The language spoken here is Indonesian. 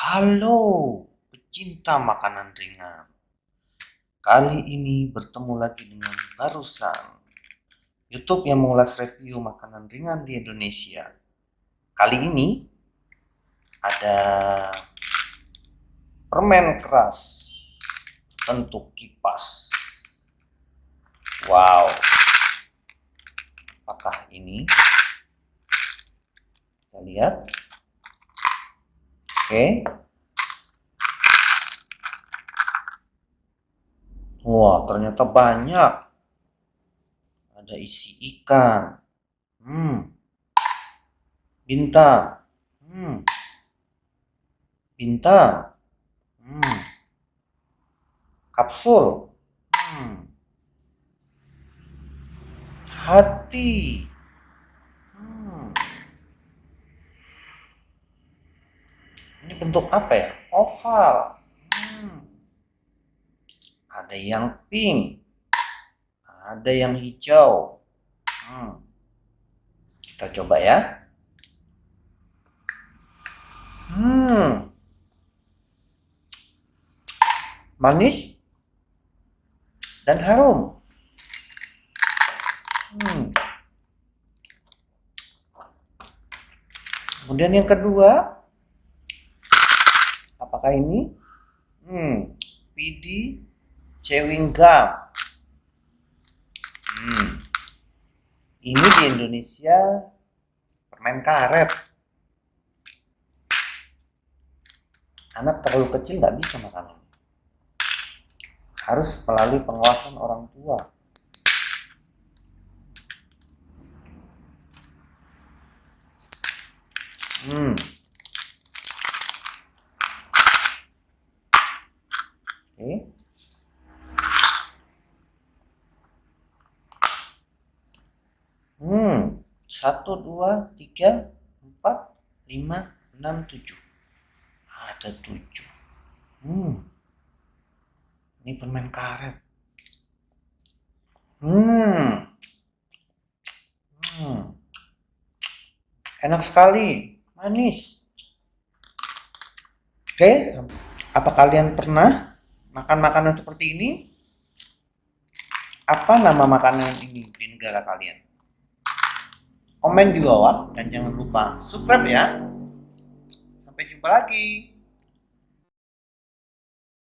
Halo, pecinta makanan ringan. Kali ini bertemu lagi dengan Barusan, YouTube yang mengulas review makanan ringan di Indonesia. Kali ini ada permen keras bentuk kipas. Wow, apakah ini? Kita lihat. Oke. Wah, ternyata banyak. Ada isi ikan. Bintang. Bintang. Kapsul. Hati. Ini bentuk apa ya? Oval. Ada yang pink. Ada yang hijau. Kita coba ya. Manis dan harum. Kemudian yang kedua, apakah ini? PD chewing gum. Ini di Indonesia permen karet. Anak terlalu kecil nggak bisa makan ini. Harus melalui pengawasan orang tua. Oke. 1, 2, 3, 4, 5, 6, 7. Ada 7. Ini permen karet. Enak sekali, manis. Oke, apa kalian pernah makan makanan seperti ini? Apa nama makanan ini di negara kalian? Komen di bawah dan jangan lupa subscribe ya. Sampai jumpa lagi.